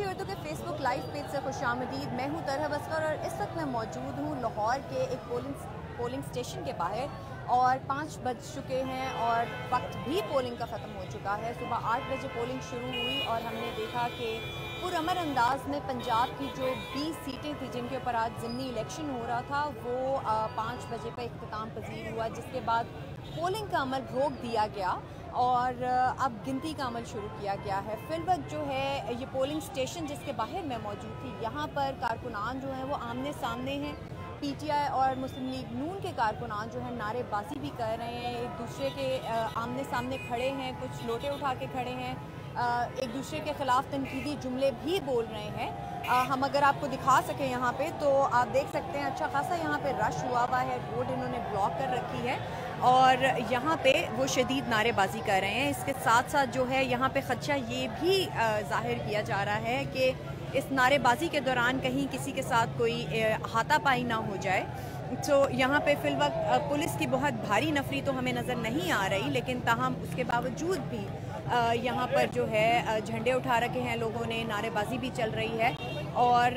BBC Urdu के Facebook live page से खुशामदीद। मैं हूँ तरह बस्कर और इस वक्त मैं मौजूद हूँ लाहौर के एक पोलिंग स्टेशन के बाहर और 5 बज चुके हैं और वक्त भी पोलिंग का ख़त्म हो चुका है। सुबह 8 बजे पोलिंग शुरू हुई और हमने देखा कि पुरअमन अंदाज में पंजाब की जो 20 सीटें थी जिनके ऊपर आज ज़िमनी इलेक्शन हो रहा था वो 5 बजे पर इख्तिताम पजीर हुआ, जिसके बाद पोलिंग का अमल रोक दिया गया और अब गिनती का अमल शुरू किया गया है। फिलवक्त जो है ये पोलिंग स्टेशन जिसके बाहर मैं मौजूद थी, यहाँ पर कारकुनान जो हैं वो आमने सामने हैं। PTI और मुस्लिम लीग नून के कारकुनान जो हैं नारेबाजी भी कर रहे हैं, एक दूसरे के आमने सामने खड़े हैं, कुछ लोटे उठा के खड़े हैं, एक दूसरे के ख़िलाफ़ तनकीदी जुमले भी बोल रहे हैं। हम अगर आपको दिखा सकें यहाँ पे तो आप देख सकते हैं अच्छा खासा यहाँ पे रश हुआ हुआ है, रोड इन्होंने ब्लॉक कर रखी है और यहाँ पे वो शदीद नारेबाजी कर रहे हैं। इसके साथ साथ जो है यहाँ पे ख़दशा ये भी ज़ाहिर किया जा रहा है कि इस नारेबाजी के दौरान कहीं किसी के साथ कोई हाथापाई ना हो जाए। तो यहाँ पे फ़िलवक्त पुलिस की बहुत भारी नफरी तो हमें नज़र नहीं आ रही, लेकिन ताहम उसके बावजूद भी यहाँ पर जो है झंडे उठा रखे हैं लोगों ने, नारेबाजी भी चल रही है और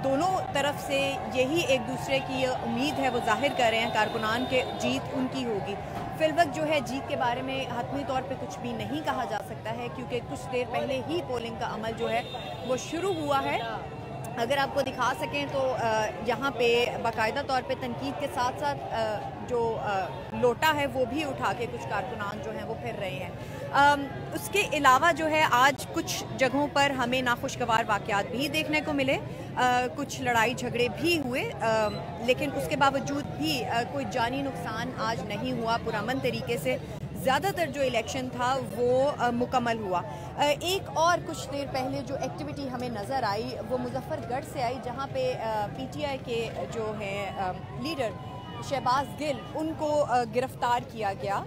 दोनों तरफ से यही एक दूसरे की उम्मीद है वो जाहिर कर रहे हैं कारकुनान के जीत उनकी होगी। फिलवक्त जो है जीत के बारे में हतमी तौर पे कुछ भी नहीं कहा जा सकता है क्योंकि कुछ देर पहले ही पोलिंग का अमल जो है वो शुरू हुआ है। अगर आपको दिखा सकें तो यहाँ पे बाकायदा तौर पे तनकीद के साथ साथ जो लोटा है वो भी उठा के कुछ कारकुनान जो हैं वो फिर रहे हैं। उसके अलावा जो है आज कुछ जगहों पर हमें नाखुशगवार वाक़यात भी देखने को मिले, कुछ लड़ाई झगड़े भी हुए, लेकिन उसके बावजूद भी कोई जानी नुकसान आज नहीं हुआ। पुरअमन तरीके से ज़्यादातर जो इलेक्शन था वो मुकम्मल हुआ। एक और कुछ देर पहले जो एक्टिविटी हमें नज़र आई वो मुजफ्फरगढ़ से आई, जहाँ पे PTI के जो हैं लीडर शहबाज गिल उनको गिरफ़्तार किया गया।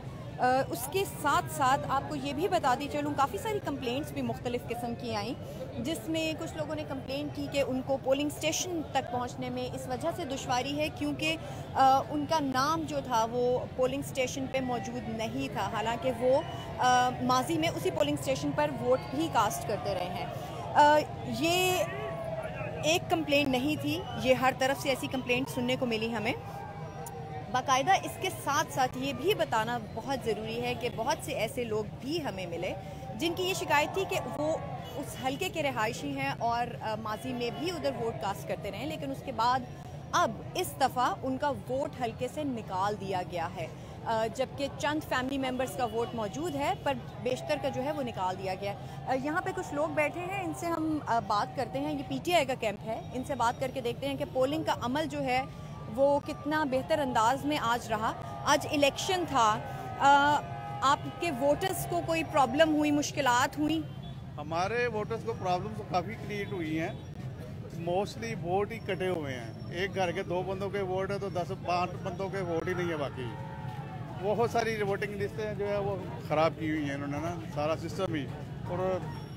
उसके साथ साथ आपको ये भी बता दी चलूँ काफ़ी सारी कंप्लेंट्स भी मुख्तलिफ़ किस्म की आई, जिसमें कुछ लोगों ने कंप्लेंट की कि उनको पोलिंग स्टेशन तक पहुंचने में इस वजह से दुश्वारी है क्योंकि उनका नाम जो था वो पोलिंग स्टेशन पे मौजूद नहीं था, हालांकि वो माजी में उसी पोलिंग स्टेशन पर वोट भी कास्ट करते रहे हैं। ये एक कंप्लेंट नहीं थी, ये हर तरफ से ऐसी कंप्लेंट सुनने को मिली हमें बाकायदा। इसके साथ साथ ये भी बताना बहुत ज़रूरी है कि बहुत से ऐसे लोग भी हमें मिले जिनकी ये शिकायत थी कि वो उस हलके के रिहायशी हैं और माजी में भी उधर वोट कास्ट करते रहे, लेकिन उसके बाद अब इस दफ़ा उनका वोट हलके से निकाल दिया गया है, जबकि चंद फैमिली मेम्बर्स का वोट मौजूद है पर बेशतर का जो है वो निकाल दिया गया। यहाँ पे कुछ लोग बैठे हैं, इनसे हम बात करते हैं। ये PTI का कैंप है, इनसे बात करके देखते हैं कि पोलिंग का अमल जो है वो कितना बेहतर अंदाज में आज रहा। आज इलेक्शन था, आपके वोटर्स को कोई प्रॉब्लम हुई, मुश्किलात हुई? हमारे वोटर्स को प्रॉब्लम तो काफ़ी क्रिएट हुई हैं। मोस्टली वोट ही कटे हुए हैं, एक घर के 2 बंदों के वोट है तो 10-5 बंदों के वोट ही नहीं है, बाकी बहुत सारी वोटिंग लिस्टें जो है वो ख़राब की हुई हैं इन्होंने ना, सारा सिस्टम ही। और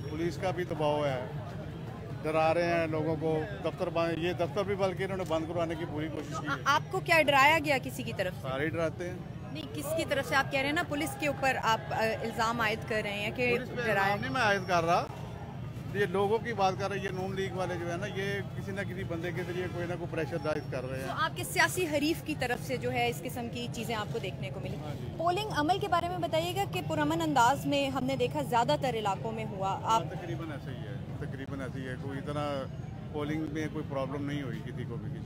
पुलिस का भी दबाव है, डरा रहे हैं लोगों को। ये दफ्तर भी बल्कि इन्होंने बंद करवाने की पूरी कोशिश की है। आपको क्या डराया गया किसी की तरफ से? सारे डराते हैं। नहीं, किसकी तरफ से? आप कह रहे हैं ना पुलिस के ऊपर आप इल्ज़ाम आयद कर रहे हैं कि डराया। नहीं, मैं आयद कर रहा, ये लोगों की बात कर रहे हैं। ये नून लीग वाले जो है ना, ये किसी न किसी बंदे के जरिए कोई ना कोई प्रेशर डाइज कर रहे हैं। तो आपके सियासी हरीफ की तरफ से जो है इस किस्म की चीज़ें आपको देखने को मिली। पोलिंग अमल के बारे में बताइएगा कि पुरअमन अंदाज में हमने देखा ज़्यादातर इलाकों में हुआ। आप तकरीबन ऐसे ही है, तकरीबन ऐसी है, कोई इतना पोलिंग में कोई प्रॉब्लम नहीं हुई किसी को भी,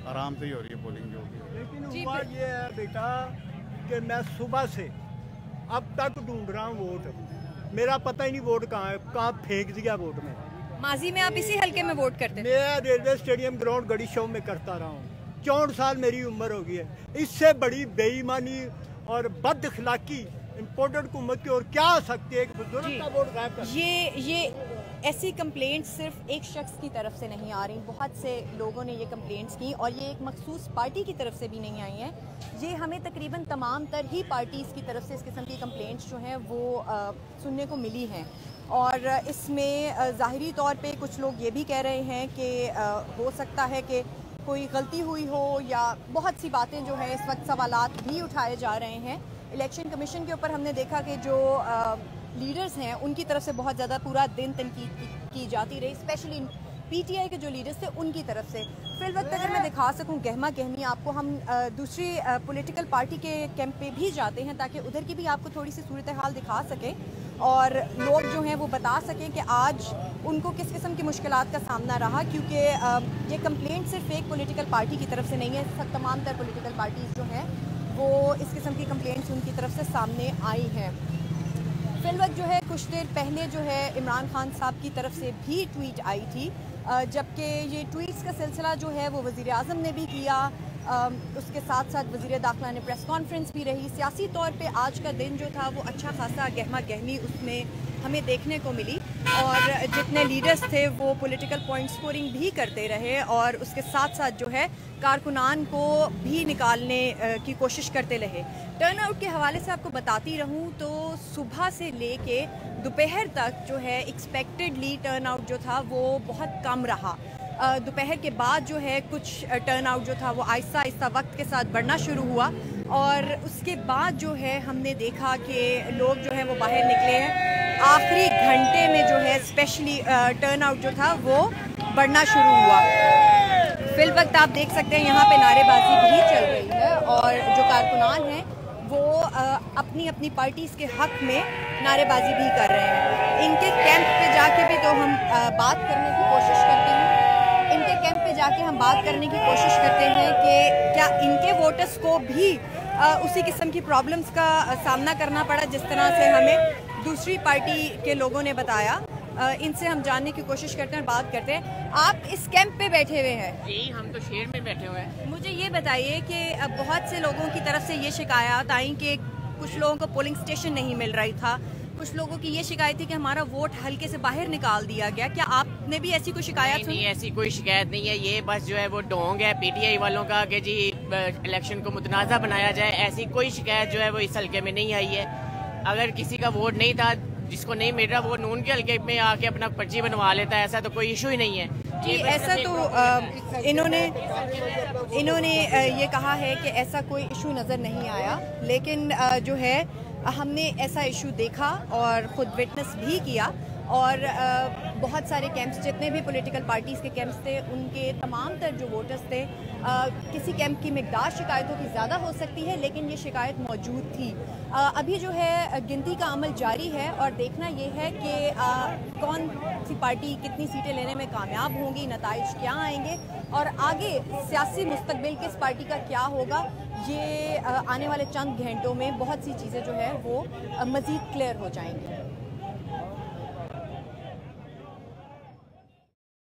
आराम से ही हो रही है पोलिंग जो भी। लेकिन हुआ ये है बेटा कि मैं सुबह से अब तक ढूंढ रहा हूँ वोट, मेरा पता ही नहीं वोट कहाँ है, कहाँ फेंक दिया वोट में। माजी में आप इसी हल्के में वोट करते थे? मैं रेलवे स्टेडियम ग्राउंड गड़ी शो में करता रहा हूँ, 64 साल मेरी उम्र हो गई है। इससे बड़ी बेईमानी और बदअखलाकी इम्पोर्टेड हुकूमत की और क्या आ सकती है? बुजुर्ग का वोट गायब कर। ये ऐसी कंप्लेंट्स सिर्फ एक शख्स की तरफ से नहीं आ रही, बहुत से लोगों ने ये कंप्लेंट्स की और ये एक मखसूस पार्टी की तरफ से भी नहीं आई हैं। ये हमें तकरीबन तमाम तर ही पार्टीज़ की तरफ से इस किस्म की कंप्लेंट्स जो हैं वो सुनने को मिली हैं और इसमें ज़ाहिरी तौर पे कुछ लोग ये भी कह रहे हैं कि हो सकता है कि कोई गलती हुई हो या बहुत सी बातें जो है इस वक्त सवालात भी उठाए जा रहे हैं। इलेक्शन कमीशन के ऊपर हमने देखा कि जो लीडर्स हैं उनकी तरफ से बहुत ज़्यादा पूरा दिन तनकीद की जाती रही, स्पेशली पीटीआई के जो लीडर्स थे उनकी तरफ से। फिर वक्त अगर मैं दिखा सकूं गहमा गहमी आपको, हम दूसरी पॉलिटिकल पार्टी के कैंप पे भी जाते हैं ताकि उधर की भी आपको थोड़ी सी सूरत हाल दिखा सकें और लोग जो हैं वो बता सकें कि आज उनको किस किस्म की मुश्किलात का सामना रहा, क्योंकि ये कंप्लेंट सिर्फ एक पॉलिटिकल पार्टी की तरफ से नहीं है, सब तमाम तर पॉलिटिकल पार्टीज़ जो हैं वो इस किस्म की कंप्लेंट्स उनकी तरफ से सामने आई हैं। फिलवक्त जो है कुछ देर पहले जो है इमरान खान साहब की तरफ से भी ट्वीट आई थी, जबकि ये ट्वीट्स का सिलसिला जो है वो वज़ीर आज़म ने भी किया, उसके साथ साथ वज़ीर दाखिला ने प्रेस कॉन्फ्रेंस भी रही। सियासी तौर पे आज का दिन जो था वो अच्छा खासा गहमा गहमी उसमें हमें देखने को मिली और जितने लीडर्स थे वो पॉलिटिकल पॉइंट स्कोरिंग भी करते रहे और उसके साथ साथ जो है कारकुनान को भी निकालने की कोशिश करते रहे। टर्न आउट के हवाले से आपको बताती रहूं तो सुबह से लेके दोपहर तक जो है एक्सपेक्टेडली टर्न आउट जो था वो बहुत कम रहा। दोपहर के बाद जो है कुछ टर्न आउट जो था वो आहिस्ता आहिस्ता वक्त के साथ बढ़ना शुरू हुआ और उसके बाद जो है हमने देखा कि लोग जो है वो बाहर निकले हैं। आखिरी घंटे में जो है स्पेशली टर्न आउट जो था वो बढ़ना शुरू हुआ। फिल वक्त आप देख सकते हैं यहाँ पे नारेबाजी भी चल रही है और जो कारकुनान हैं वो अपनी अपनी पार्टीज़ के हक में नारेबाजी भी कर रहे हैं। इनके कैंप पे जाके भी तो हम बात करने की कोशिश करते हैं, इनके कैंप पे जाके हम बात करने की कोशिश करते हैं कि क्या इनके वोटर्स को भी उसी किस्म की प्रॉब्लम्स का सामना करना पड़ा जिस तरह से हमें दूसरी पार्टी के लोगों ने बताया। इनसे हम जानने की कोशिश करते हैं, बात करते हैं। आप इस कैंप पे बैठे हुए हैं? जी, हम तो शहर में बैठे हुए हैं। मुझे ये बताइए कि बहुत से लोगों की तरफ से ये शिकायत आई कि कुछ लोगों को पोलिंग स्टेशन नहीं मिल रही था, कुछ लोगों की ये शिकायत थी कि हमारा वोट हल्के से बाहर निकाल दिया गया। क्या आपने भी ऐसी कोई शिकायत सुनी? नहीं, ऐसी कोई शिकायत नहीं है। ये बस जो है वो ढोंग है पीटीआई वालों का कि जी इलेक्शन को मुतनाज़ा बनाया जाए। ऐसी कोई शिकायत जो है वो इस हल्के में नहीं आई है। अगर किसी का वोट नहीं था, जिसको नहीं मिल रहा, वो नून के हल्के में आके अपना पर्ची बनवा लेता है, ऐसा तो कोई इशू ही नहीं है जी। ऐसा तो इन्होंने ये कहा है कि ऐसा कोई इशू नज़र नहीं आया, लेकिन जो है हमने ऐसा इशू देखा और ख़ुद विटनेस भी किया और बहुत सारे कैंप्स, जितने भी पॉलिटिकल पार्टीज़ के कैंप्स थे, उनके तमाम तर जो वोटर्स थे, किसी कैंप की मिकदार शिकायतों की ज़्यादा हो सकती है लेकिन ये शिकायत मौजूद थी। अभी जो है गिनती का अमल जारी है और देखना ये है कि कौन सी पार्टी कितनी सीटें लेने में कामयाब होंगी, नताइज क्या आएंगे और आगे सियासी मुस्तकबिल किस पार्टी का क्या होगा, ये आने वाले चंद घंटों में बहुत सी चीज़ें जो है वो मज़ीद क्लियर हो जाएंगी।